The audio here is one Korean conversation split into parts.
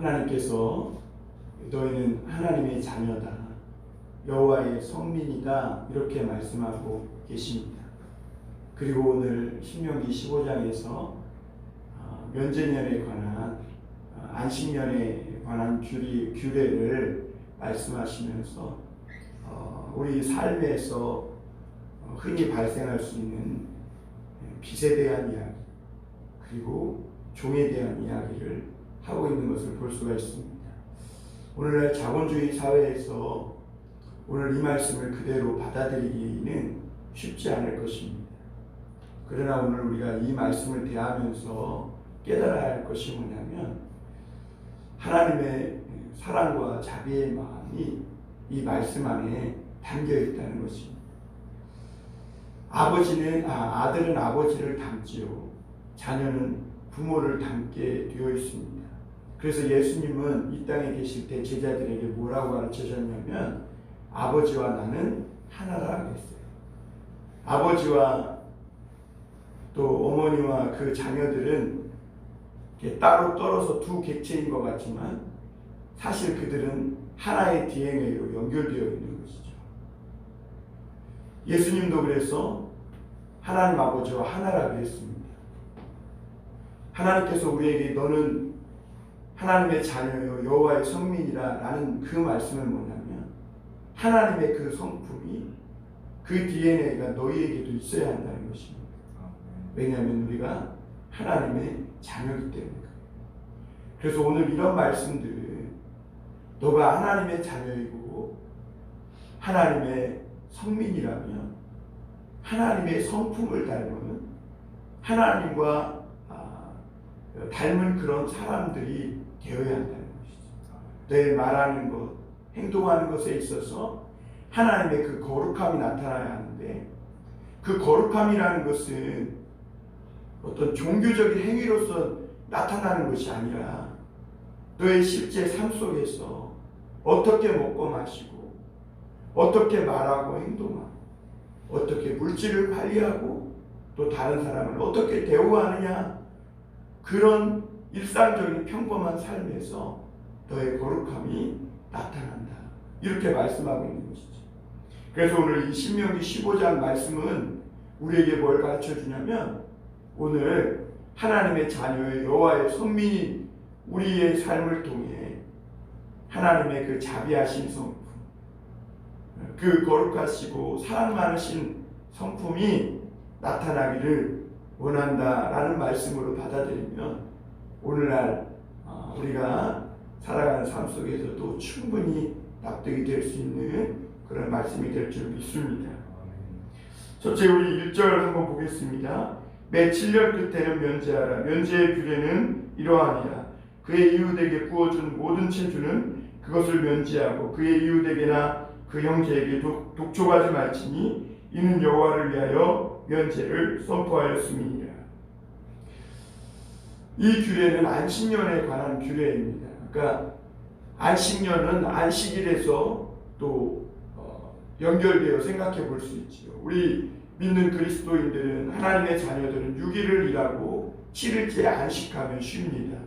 하나님께서 너희는 하나님의 자녀다, 여호와의 성민이다, 이렇게 말씀하고 계십니다. 그리고 오늘 신명기 15장에서 면제년에 관한 안식년에 관한 규례를 말씀하시면서 우리 삶에서 흔히 발생할 수 있는 빚에 대한 이야기, 그리고 종에 대한 이야기를 하고 있는 것을 볼 수가 있습니다. 오늘날 자본주의 사회에서 오늘 이 말씀을 그대로 받아들이기는 쉽지 않을 것입니다. 그러나 오늘 우리가 이 말씀을 대하면서 깨달아야 할 것이 뭐냐면, 하나님의 사랑과 자비의 마음이 이 말씀 안에 담겨 있다는 것입니다. 아들은 아버지를 닮지요, 자녀는 부모를 닮게 되어 있습니다. 그래서 예수님은 이 땅에 계실 때 제자들에게 뭐라고 가르치셨냐면, 아버지와 나는 하나라 그랬어요. 아버지와 또 어머니와 그 자녀들은 따로 떨어져 두 객체인 것 같지만 사실 그들은 하나의 DNA로 연결되어 있는 것이죠. 예수님도 그래서 하나님 아버지와 하나라고 했습니다. 하나님께서 우리에게 너는 하나님의 자녀요 여호와의 성민이라 라는 그 말씀은 뭐냐면, 하나님의 그 성품이, 그 DNA가 너희에게도 있어야 한다는 것입니다. 왜냐하면 우리가 하나님의 자녀이기 때문에. 그래서 오늘 이런 말씀들은 너가 하나님의 자녀이고 하나님의 성민이라면 하나님의 성품을 닮은, 하나님과 닮은 그런 사람들이 되어야 한다는 것이죠. 내 말하는 것, 행동하는 것에 있어서 하나님의 그 거룩함이 나타나야 하는데, 그 거룩함이라는 것은 어떤 종교적인 행위로서 나타나는 것이 아니라 너의 실제 삶 속에서 어떻게 먹고 마시고, 어떻게 말하고 행동하고, 어떻게 물질을 관리하고, 또 다른 사람을 어떻게 대우하느냐, 그런 일상적인 평범한 삶에서 너의 거룩함이 나타난다, 이렇게 말씀하고 있는 것이죠. 그래서 오늘 이 신명기 15장 말씀은 우리에게 뭘 가르쳐 주냐면, 오늘 하나님의 자녀의 여호와의 성민이 우리의 삶을 통해 하나님의 그 자비하신 성품, 그 거룩하시고 사랑 많으신 성품이 나타나기를 원한다라는 말씀으로 받아들이면, 오늘날 우리가 살아가는 삶 속에서도 충분히 납득이 될 수 있는 그런 말씀이 될 줄 믿습니다. 첫째, 우리 1절 한번 보겠습니다. 매 7년 끝에는 면제하라. 면제의 규례는 이러하니라. 그의 이웃에게 부어준 모든 채주는 그것을 면제하고 그의 이웃에게나 그 형제에게 독촉하지 말지니 이는 여호와를 위하여 면제를 선포하였음이니라. 이 규례는 안식년에 관한 규례입니다. 그러니까 안식년은 안식일에서 또 연결되어 생각해 볼 수 있지요. 우리 믿는 그리스도인들은, 하나님의 자녀들은 6일을 일하고 7일째 안식하면 쉽니다.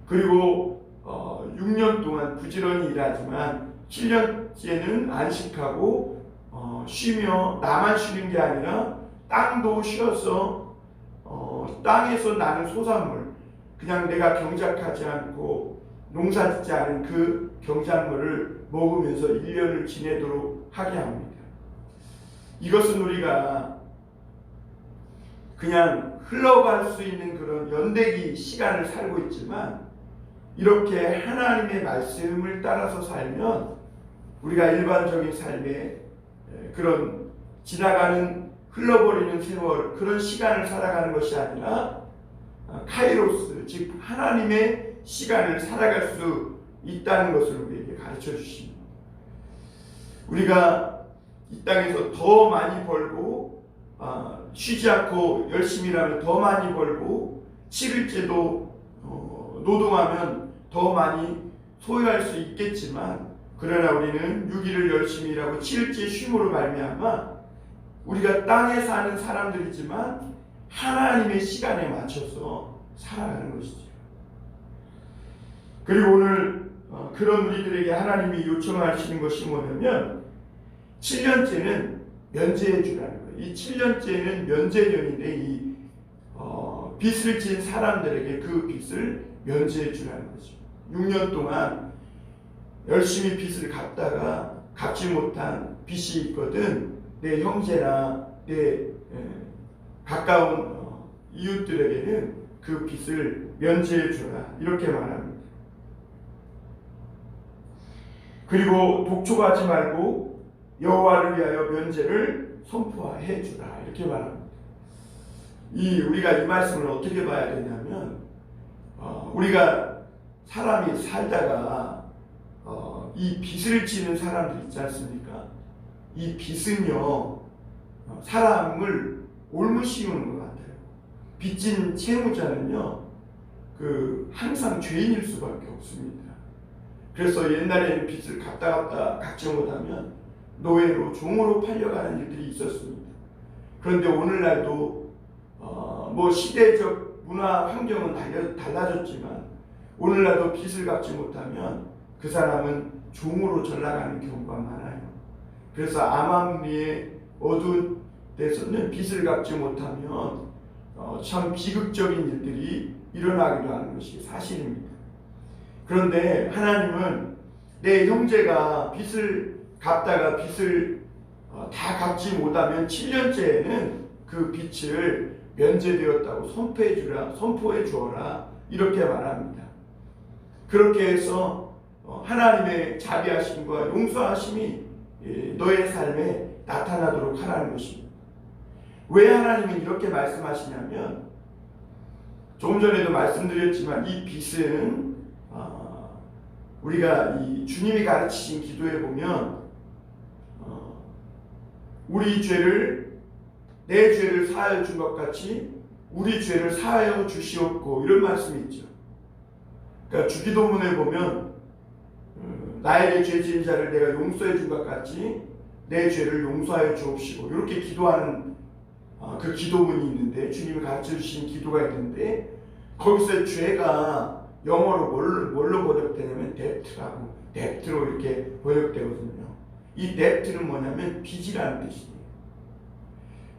그리고 6년 동안 부지런히 일하지만 7년째는 안식하고 쉬며, 나만 쉬는 게 아니라 땅도 쉬어서 땅에서 나는 소산물, 그냥 내가 경작하지 않고 농사짓지 않은 그 경작물을 먹으면서 1년을 지내도록 하게 합니다. 이것은 우리가 그냥 흘러갈 수 있는 그런 연대기 시간을 살고 있지만, 이렇게 하나님의 말씀을 따라서 살면 우리가 일반적인 삶에 그런 지나가는, 흘러버리는 세월, 그런 시간을 살아가는 것이 아니라 카이로스, 즉 하나님의 시간을 살아갈 수 있다는 것을 우리에게 가르쳐 주십니다. 우리가 이 땅에서 더 많이 벌고 쉬지 않고 열심히 일하면 더 많이 벌고, 7일째도 노동하면 더 많이 소유할 수 있겠지만, 그러나 우리는 6일을 열심히 일하고 7일째 쉼으로 말미암아 우리가 땅에 사는 사람들이지만 하나님의 시간에 맞춰서 살아가는 것이죠. 그리고 오늘 그런 우리들에게 하나님이 요청하시는 것이 뭐냐면 7년째는 면제해 주라는 거예요. 이 7년째는 면제년인데 이 빚을 진 사람들에게 그 빚을 면제해 주라는 거죠. 6년 동안 열심히 빚을 갚다가 갚지 못한 빚이 있거든 내 형제나 내 가까운 이웃들에게는 그 빚을 면제해 주라 이렇게 말합니다. 그리고 독촉하지 말고 여호와를 위하여 면제를 선포해 주라 이렇게 말합니다. 우리가 이 말씀을 어떻게 봐야 되냐면 우리가 사람이 살다가 이 빚을 지는 사람들 있지 않습니까? 이 빚은요 사람을 옮으시우는 것 같아요. 빚진 채무자는요 항상 죄인일 수밖에 없습니다. 그래서 옛날에는 빚을 갚다 갚지 못하면 노예로 종으로 팔려가는 일들이 있었습니다. 그런데 오늘날도 뭐 시대적 문화 환경은 달라졌지만 오늘날도 빚을 갚지 못하면 그 사람은 종으로 전락하는 경우가 많아요. 그래서 암암리의 어두운 데서는 빚을 갚지 못하면 참 비극적인 일들이 일어나기도 하는 것이 사실입니다. 그런데 하나님은 내 형제가 빚을 갚다가 빚을 다 갚지 못하면 7년째에는 그 빚을 면제되었다고 선포해 주어라 이렇게 말합니다. 그렇게 해서 하나님의 자비하심과 용서하심이 너의 삶에 나타나도록 하라는 것입니다. 왜 하나님은 이렇게 말씀하시냐면 조금 전에도 말씀드렸지만 이 빚은 우리가 이 주님이 가르치신 기도에 보면 우리 죄를 내 죄를 사하여 준 것 같이 우리 죄를 사하여 주시옵고 이런 말씀이 있죠. 그러니까 주기도문에 보면 나에게 죄 지은 자를 내가 용서해 준 것 같이 내 죄를 용서하여 주옵시고 이렇게 기도하는 그 기도문이 있는데 주님이 가르쳐 주신 기도가 있는데 거기서 죄가 영어로 뭘로 번역되냐면 뎁트로 이렇게 번역되거든요. 이 뎁트는 뭐냐면 빚이라는 뜻이에요.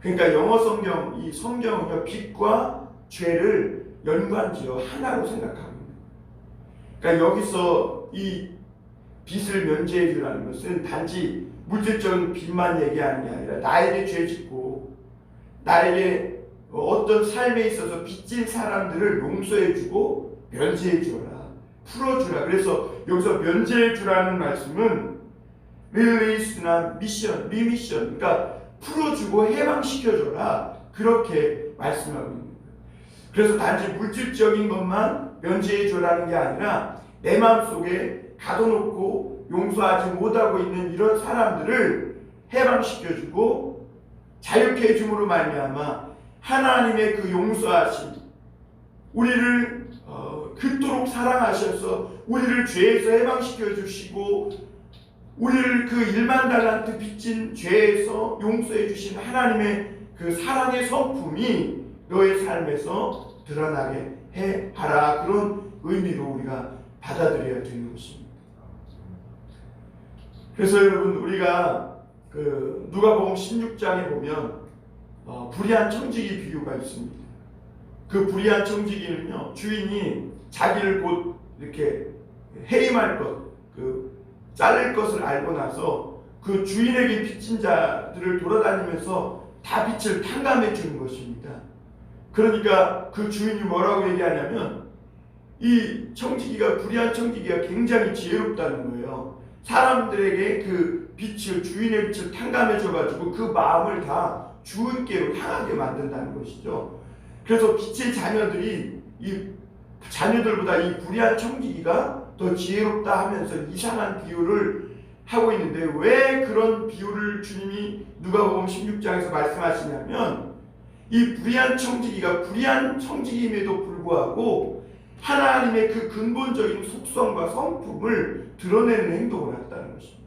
그러니까 영어 성경, 이 성경은요 빚과 죄를 연관지어 하나로 생각하고 있는 거예요. 그러니까 여기서 이 빚을 면제해 주라는 것은 단지 물질적인 빚만 얘기하는 게 아니라 나에게 죄 짓고 나에게 어떤 삶에 있어서 빚진 사람들을 용서해 주고 면제해 주라, 풀어 주라. 그래서 여기서 면제해 주라는 말씀은 릴리스나 리미션, 그러니까 풀어주고 해방시켜줘라 그렇게 말씀하고 있는 거예요. 그래서 단지 물질적인 것만 면제해줘라는 게 아니라 내 마음속에 가둬놓고 용서하지 못하고 있는 이런 사람들을 해방시켜주고 자유케 해줌으로 말미암아 하나님의 그 용서하심, 우리를 그토록 사랑하셔서 우리를 죄에서 해방시켜 주시고 우리를 그 1만 달란트 빚진 죄에서 용서해 주신 하나님의 그 사랑의 성품이 너의 삶에서 드러나게 하라, 그런 의미로 우리가 받아들여야 되는 것입니다. 그래서 여러분 우리가 그 누가복음 16장에 보면 불의한 청지기 비유가 있습니다. 그 불의한 청지기는요 주인이 자기를 곧 이렇게 해임할 것, 자를 것을 알고 나서 그 주인에게 빚진 자들을 돌아다니면서 다 빚을 탕감해 주는 것입니다. 그러니까 그 주인이 뭐라고 얘기하냐면 이 청지기가, 불의한 청지기가 굉장히 지혜롭다는 거예요. 사람들에게 그 빚을, 주인의 빚을 탕감해 줘가지고 그 마음을 다 주인께로 향하게 만든다는 것이죠. 그래서 빚의 자녀들이 이 자녀들보다 이 불의한 청지기가 더 지혜롭다 하면서 이상한 비유를 하고 있는데, 왜 그런 비유를 주님이 누가복음 16장에서 말씀하시냐면 이 불의한 청지기가 불의한 청지기임에도 불구하고 하나님의 그 근본적인 속성과 성품을 드러내는 행동을 했다는 것입니다.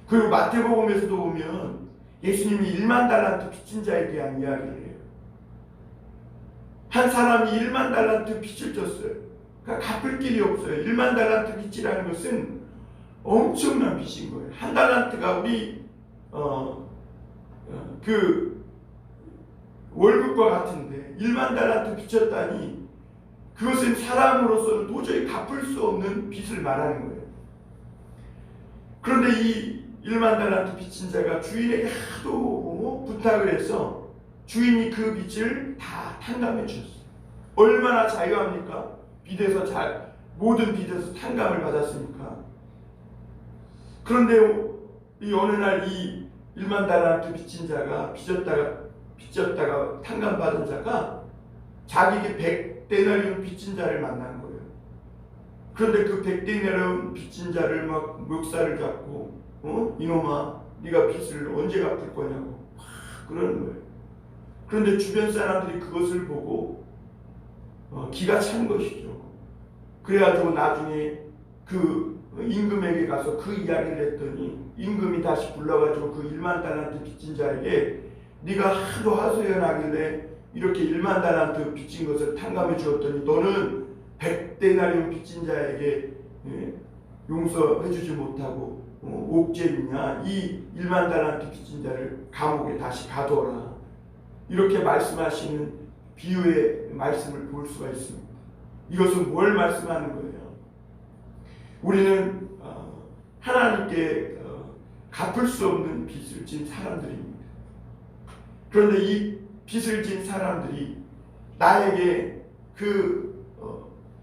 그리고 마태복음에서도 보면 예수님이 1만 달란트 빚진 자에 대한 이야기를 해요. 한 사람이 1만 달란트 빚을 졌어요. 그러니까 갚을 길이 없어요. 1만 달란트 빚이라는 것은 엄청난 빚인 거예요. 한 달란트가 우리 그 월급과 같은데 1만 달란트 빚졌다니 그것은 사람으로서는 도저히 갚을 수 없는 빚을 말하는 거예요. 그런데 이 1만 달란트 빚진 자가 주인에게 하도 부탁을 해서 주인이 그 빚을 다 탕감해 주셨어요. 얼마나 자유합니까? 빚에서 모든 빚에서 탕감을 받았으니까. 그런데 이 어느 날 이 1만 달란트 빚진 자가 빚졌다가 탕감받은 자가 자기에게 100데나리온 빚진 자를 만난 거예요. 그런데 그 100데나리온 빚진 자를 막 멱살을 잡고 이놈아 네가 빚을 언제 갚을 거냐고 그러는 거예요. 그런데 주변 사람들이 그것을 보고 기가 찬 것이죠. 그래가지고 나중에 그 임금에게 가서 그 이야기를 했더니 임금이 다시 불러가지고 그 1만 달란트 빚진 자에게 네가 하도 하소연하길래 이렇게 1만 달란트 빚진 것을 탕감해 주었더니 너는 100데나리온 빚진 자에게 용서해 주지 못하고 옥죄이냐? 이 1만 달란트 빚진 자를 감옥에 다시 가둬라. 이렇게 말씀하시는 비유의 말씀을 볼 수가 있습니다. 이것은 뭘 말씀하는 거예요? 우리는 하나님께 갚을 수 없는 빚을 진 사람들입니다. 그런데 이 빚을 진 사람들이 나에게 그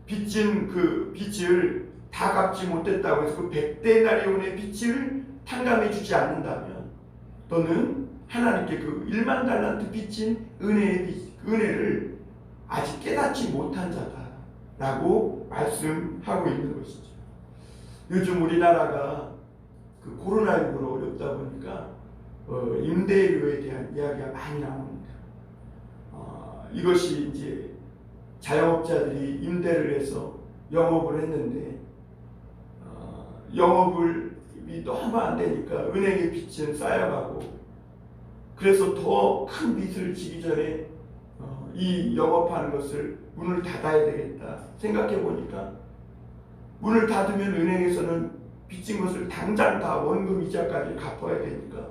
빚진 그 빚을 다 갚지 못했다고 해서 그 100데나리온의 빚을 탕감해 주지 않는다면 너는 하나님께 그 1만 달란트 빚진 은혜를 아직 깨닫지 못한 자다라고 말씀하고 있는 것이죠. 요즘 우리나라가 그 코로나19로 어렵다 보니까 임대료에 대한 이야기가 많이 나옵니다. 이것이 이제 자영업자들이 임대를 해서 영업을 했는데 영업이 너무 안 되니까 은행의 빚은 쌓여가고 그래서 더 큰 빚을 지기 전에 이 영업하는 것을 문을 닫아야 되겠다 생각해 보니까 문을 닫으면 은행에서는 빚진 것을 당장 다 원금 이자까지 갚아야 되니까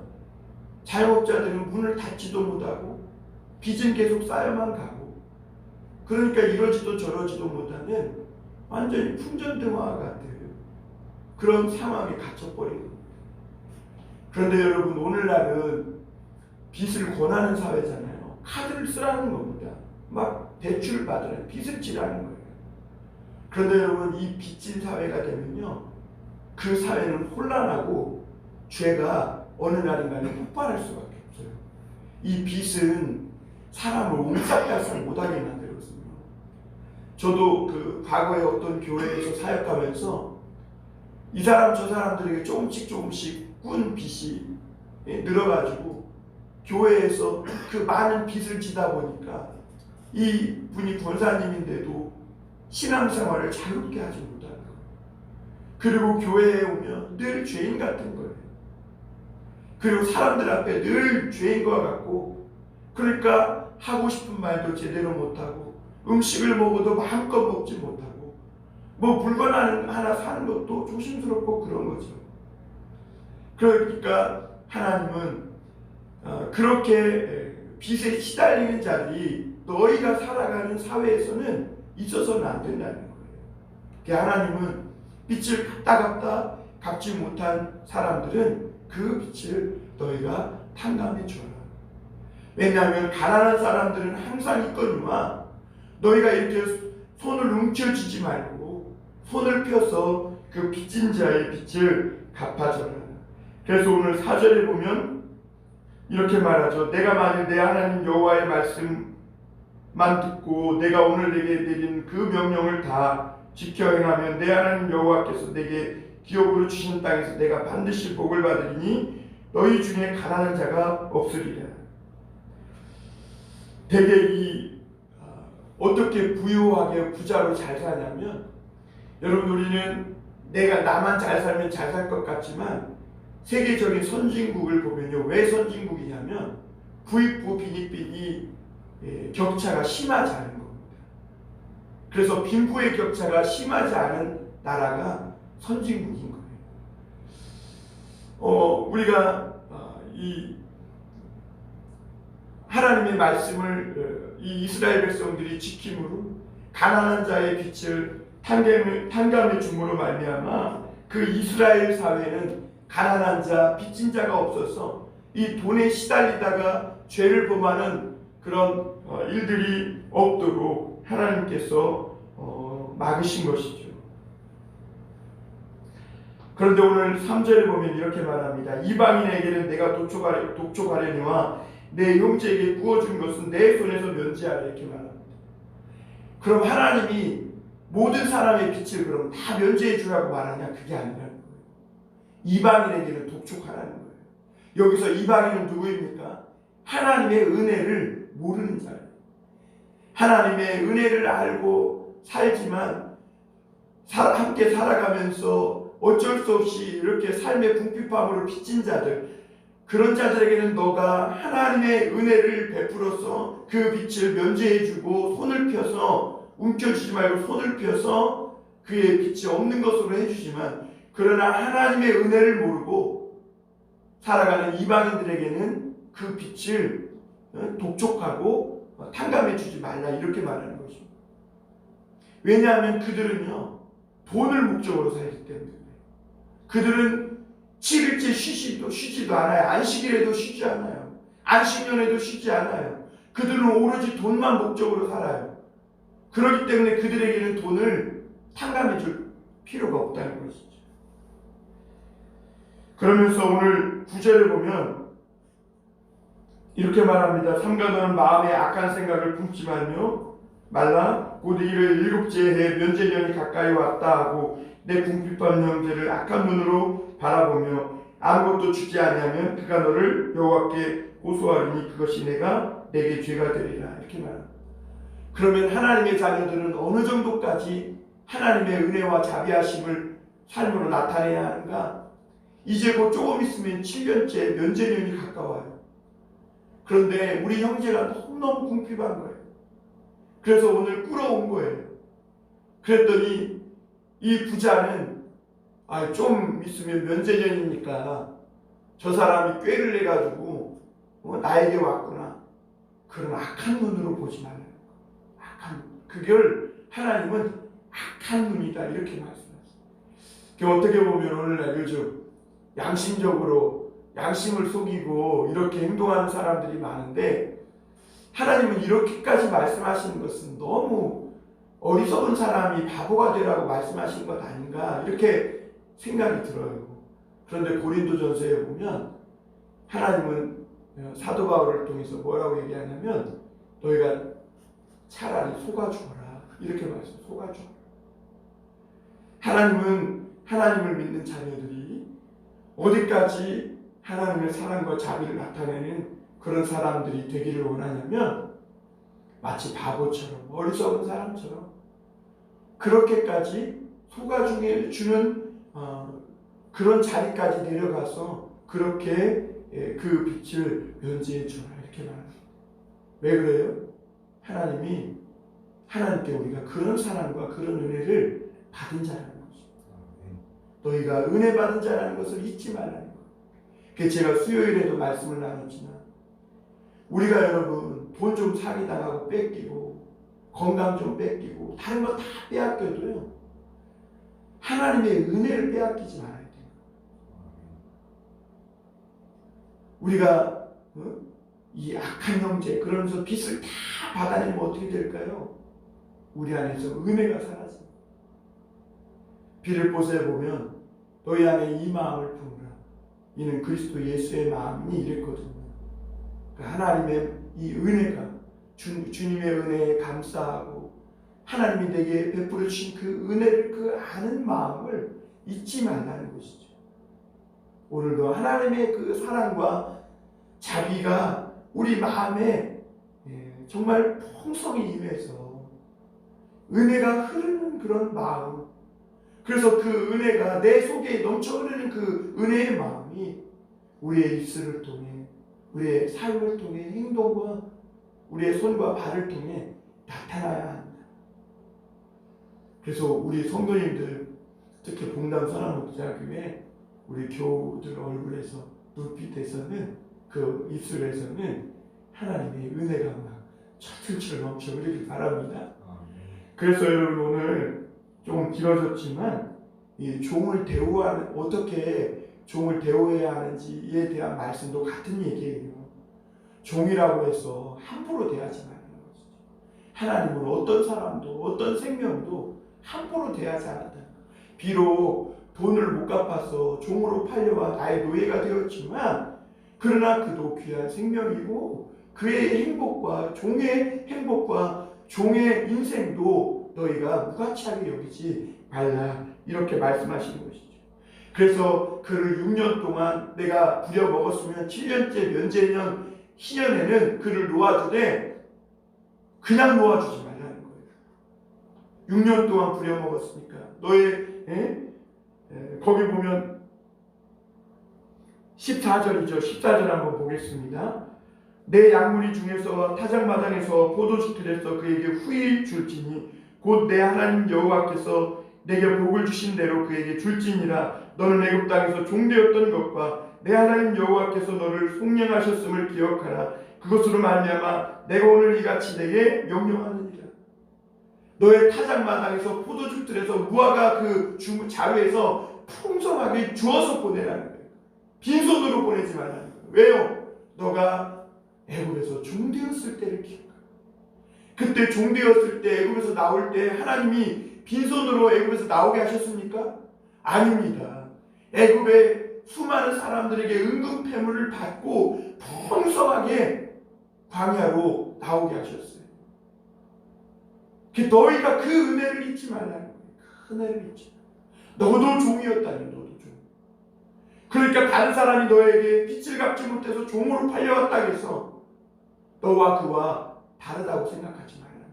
자영업자들은 문을 닫지도 못하고 빚은 계속 쌓여만 가고 그러니까 이러지도 저러지도 못하는 완전히 풍전등화 같은 그런 상황에 갇혀버린 겁니다. 그런데 여러분 오늘날은 빚을 권하는 사회잖아요. 카드를 쓰라는 겁니다. 막 대출을 받으라는 빚을 지라는 거예요. 그런데 여러분 이 빚진 사회가 되면요. 그 사회는 혼란하고 죄가 어느 날인가는 폭발할 수밖에 없어요. 이 빚은 사람을 옴짝달싹 못하게 만들거든요. 저도 그 과거에 어떤 교회에서 사역하면서 이 사람 저 사람들에게 조금씩 꾼 빚이 늘어가지고 교회에서 그 많은 빚을 지다 보니까 이 분이 권사님인데도 신앙생활을 자유롭게 하지 못하는 거예요. 그리고 교회에 오면 늘 죄인 같은 거예요. 그리고 사람들 앞에 늘 죄인과 같고 그러니까 하고 싶은 말도 제대로 못하고 음식을 먹어도 마음껏 먹지 못하고 뭐 물건 하나 사는 것도 조심스럽고 그런 거죠. 그러니까 하나님은 그렇게 빚에 시달리는 자들이 너희가 살아가는 사회에서는 있어서는 안 된다는 거예요. 하나님은 빚을 갚다 갚지 못한 사람들은 그 빚을 너희가 탕감해 줘라. 왜냐하면 가난한 사람들은 항상 있거니와 너희가 이렇게 손을 움켜쥐지 말고 손을 펴서 그 빚진 자의 빚을 갚아줘라. 그래서 오늘 4절에 보면 이렇게 말하죠. 내가 만일 내 하나님 여호와의 말씀만 듣고 내가 오늘 내게 내린 그 명령을 다 지켜 행하면 내 하나님 여호와께서 내게 기업으로 주신 땅에서 내가 반드시 복을 받으리니 너희 중에 가난한 자가 없으리라. 대개 어떻게 부유하게 부자로 잘 사냐면 여러분 우리는 내가 나만 잘 살면 잘 살 것 같지만 세계적인 선진국을 보면요. 왜 선진국이냐면 부익부 빈익빈이 격차가 심하지 않은 겁니다. 그래서 빈부의 격차가 심하지 않은 나라가 선진국인 거예요. 우리가 이 하나님의 말씀을 이 이스라엘 백성들이 지킴으로 가난한 자의 빛을 탕감해 줌으로 말미암아 그 이스라엘 사회는 가난한 자, 빚진 자가 없어서 이 돈에 시달리다가 죄를 범하는 그런 일들이 없도록 하나님께서 막으신 것이죠. 그런데 오늘 3절에 보면 이렇게 말합니다. 이방인에게는 내가 독촉하려니와 내 형제에게 구워준 것은 내 손에서 면제하라 이렇게 말합니다. 그럼 하나님이 모든 사람의 빛을 그럼 다 면제해 주라고 말하냐? 그게 아니라는 거예요. 이방인에게는 독촉하라는 거예요. 여기서 이방인은 누구입니까? 하나님의 은혜를 모르는 자예요. 하나님의 은혜를 알고 살지만 함께 살아가면서 어쩔 수 없이 이렇게 삶의 궁핍함으로 빚진 자들, 그런 자들에게는 너가 하나님의 은혜를 베풀어서 그 빛을 면제해주고 손을 펴서 움켜쥐지 말고 손을 펴서 그의 빛이 없는 것으로 해주지만, 그러나 하나님의 은혜를 모르고 살아가는 이방인들에게는 그 빛을 독촉하고 탕감해주지 말라 이렇게 말하는 것입니다. 왜냐하면 그들은요 돈을 목적으로 살기 때문에 그들은 7일째 쉬지도 않아요. 안식일에도 쉬지 않아요. 안식년에도 쉬지 않아요. 그들은 오로지 돈만 목적으로 살아요. 그렇기 때문에 그들에게는 돈을 탕감해 줄 필요가 없다는 것이죠. 그러면서 오늘 9절을 보면 이렇게 말합니다. 삼가 너는 마음에 악한 생각을 품지 말라. 곧 이를 7째 해 면제년이 가까이 왔다 하고 내 궁핍한 형제를 악한 눈으로 바라보며 아무것도 주지 아니하면 그가 너를 여호와께 고소하리니 그것이 내게 죄가 되리라 이렇게 말합니다. 그러면 하나님의 자녀들은 어느 정도까지 하나님의 은혜와 자비하심을 삶으로 나타내야 하는가? 이제 곧 조금 있으면 7년째 면제년이 가까워요. 그런데 우리 형제가 너무너무 궁핍한 거예요. 그래서 오늘 끌어온 거예요. 그랬더니 이 부자는 좀 있으면 면제년이니까 저 사람이 꾀를 내가지고 나에게 왔구나. 그런 악한 눈으로 보지 말라는 거예요. 악한 눈. 그걸 하나님은 악한 눈이다 이렇게 말씀하셨어요. 어떻게 보면 오늘날 요즘 양심적으로 양심을 속이고 이렇게 행동하는 사람들이 많은데, 하나님은 이렇게까지 말씀하시는 것은 너무 어리석은 사람이 바보가 되라고 말씀하신 것 아닌가 이렇게 생각이 들어요. 그런데 고린도전서에 보면 하나님은 사도 바울을 통해서 뭐라고 얘기하냐면 너희가 차라리 속아 죽어라 이렇게 말씀. 속아 죽어라. 하나님은 하나님을 믿는 자녀들이 어디까지 하나님의 사랑과 자비를 나타내는 그런 사람들이 되기를 원하냐면 마치 바보처럼 어리석은 사람처럼 그렇게까지 속아주는 그런 자리까지 내려가서 그렇게 그 빛을 면제해 주라 이렇게 말합니다. 왜 그래요? 하나님께 우리가 그런 사랑과 그런 은혜를 받은 자라는 거죠. 너희가 은혜 받은 자라는 것을 잊지 말라는 거예요. 그래서 제가 수요일에도 말씀을 나눴지만 우리가 여러분 돈 좀 사기당하고 뺏기고 건강 좀 뺏기고 다른 거 다 빼앗겨도요 하나님의 은혜를 빼앗기지 말아야 돼요. 우리가 이 악한 형제 그러면서 빚을 다 받아내면 어떻게 될까요? 우리 안에서 은혜가 사라집니다. 빌립보서에 보면 너희 안에 이 마음을 품으라. 이는 그리스도 예수의 마음이 이랬거든요. 하나님의 이 은혜가 주님의 은혜에 감사하고 하나님이 내게 베풀어 주신 그 은혜를 그 아는 마음을 잊지 말라는 것이죠. 오늘도 하나님의 그 사랑과 자비가 우리 마음에 정말 풍성히 임해서 은혜가 흐르는 그런 마음, 그래서 그 은혜가 내 속에 넘쳐 흐르는 그 은혜의 마음이 우리의 입술을 통해 우리의 삶을 통해 행동과 우리의 손과 발을 통해 나타나야 한다. 그래서 우리 성도님들, 특히 봉담 선한목자교회 우리 교우들 얼굴에서, 눈빛에서는, 그 입술에서는 하나님의 은혜가 막 철철 넘쳐 흐르길 바랍니다. 그래서 여러분, 오늘 좀 길어졌지만 이 종을 대우하는, 어떻게 종을 대우해야 하는지에 대한 말씀도 같은 얘기예요. 종이라고 해서 함부로 대하지 말라는 거죠. 하나님은 어떤 사람도, 어떤 생명도 함부로 대하지 않았다. 비록 돈을 못 갚아서 종으로 팔려와 나의 노예가 되었지만, 그러나 그도 귀한 생명이고 그의 행복과 종의 행복과 종의 인생도 너희가 무가치하게 여기지 말라, 이렇게 말씀하시는 것이죠. 그래서 그를 6년 동안 내가 부려먹었으면 7년째 면제년 희년에는 그를 놓아주되 그냥 놓아주지 말라는 거예요. 6년 동안 부려먹었으니까 너의 거기 보면 14절이죠. 14절 한번 보겠습니다. 내 양무리 중에서 타작마당에서 포도주틀에서 그에게 후일 줄지니 곧 내 하나님 여호와께서 내게 복을 주신 대로 그에게 줄지니라. 너는 애굽 땅에서 종되었던 것과 내 하나님 여호와께서 너를 속량하셨음을 기억하라. 그것으로 말미암아 내가 오늘 이같이 내게 명령하느니라. 너의 타작마당에서 포도주틀에서 무화과 그 자루에서 풍성하게 주어서 보내라는 거예요. 빈손으로 보내지 말라는 거예요. 왜요? 너가 애굽에서 종되었을 때를 기억하라. 그때 종되었을 때, 애굽에서 나올 때 하나님이 빈손으로 애굽에서 나오게 하셨습니까? 아닙니다. 애굽의 수많은 사람들에게 은금 패물을 받고 풍성하게 광야로 나오게 하셨어요. 너희가 그 은혜를 잊지 말라는 거예요. 그 은혜를 잊지 말라. 너도 종이었다니, 너도 종. 그러니까 다른 사람이 너에게 빚을 갚지 못해서 종으로 팔려왔다 해서 너와 그와 다르다고 생각하지 말라는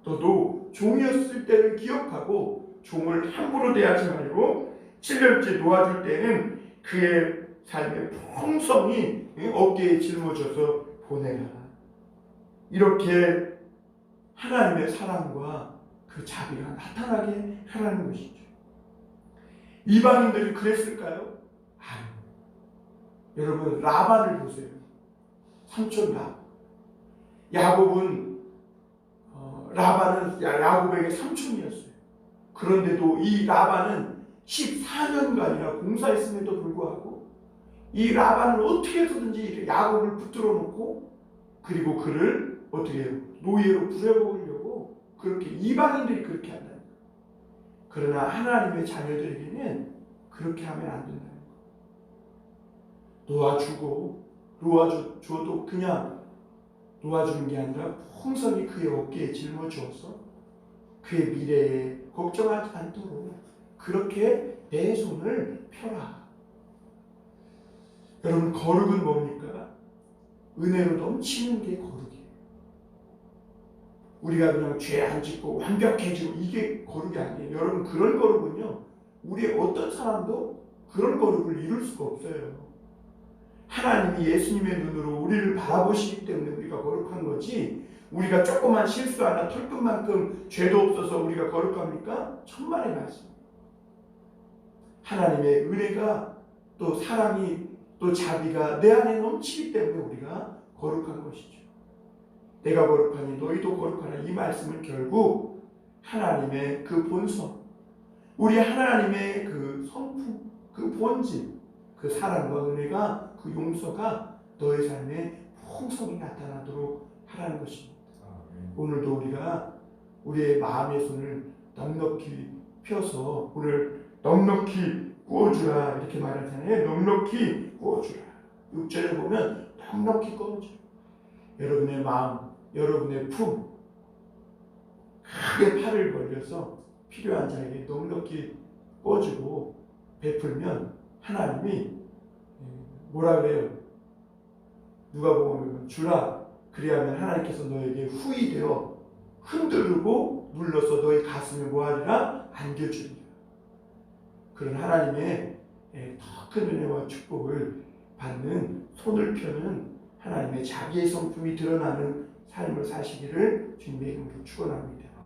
거예요. 너도 종이었을 때를 기억하고 종을 함부로 대하지 말고 7년째 놓아줄 때는 그의 삶의 풍성이 어깨에 짊어져서 보내라. 이렇게 하나님의 사랑과 그 자비가 나타나게 하라는 것이죠. 이방인들이 그랬을까요? 아니요. 여러분, 라반을 보세요. 삼촌 라반. 야곱은 라반은 야곱에게 삼촌이었어요. 그런데도 이 라반은 14년간이나 공사했음에도 불구하고 이 라반을 어떻게 해서든지 야곱을 붙들어 놓고, 그리고 그를 어떻게 해요? 노예로 부려먹으려고, 그렇게 이방인들이 그렇게 한다는 거예요. 그러나 하나님의 자녀들에게는 그렇게 하면 안 된다는 거예요. 놓아줘도 그냥 놓아주는 게 아니라 풍성히 그의 어깨에 짊어주어서 그의 미래에 걱정하지 않도록 그렇게 내 손을 펴라. 여러분, 거룩은 뭡니까? 은혜로 넘치는 게 거룩이에요. 우리가 그냥 죄 안 짓고 완벽해지고 이게 거룩이 아니에요. 여러분, 그런 거룩은요, 우리의 어떤 사람도 그런 거룩을 이룰 수가 없어요. 하나님이 예수님의 눈으로 우리를 바라보시기 때문에 우리가 거룩한 거지, 우리가 조그만 실수 하나 털끝만큼 죄도 없어서 우리가 거룩합니까? 천만의 말씀. 하나님의 은혜가, 또 사랑이, 또 자비가 내 안에 넘치기 때문에 우리가 거룩한 것이죠. 내가 거룩하니 너희도 거룩하라. 이 말씀은 결국 하나님의 그 본성, 우리 하나님의 그 성품, 그 본질, 그 사랑과 은혜가, 그 용서가 너의 삶에 풍성히 나타나도록 하라는 것입니다. 오늘도 우리가 우리의 마음의 손을 넉넉히 펴서 오늘 넉넉히 구워주라 이렇게 말하잖아요. 넉넉히 구워주라. 6절에 보면 넉넉히 구워주라. 여러분의 마음, 여러분의 품, 크게 팔을 벌려서 필요한 자에게 넉넉히 구워주고 베풀면 하나님이 뭐라 그래요? 누가복음 주라. 그리하면 하나님께서 너에게 후히 되어 흔들고 눌러서 너희 가슴에 뭐하리라? 안겨주리라. 그런 하나님의 더 큰 은혜와 축복을 받는, 손을 펴는 하나님의 자비의 성품이 드러나는 삶을 사시기를 주님의 이름으로 축원합니다.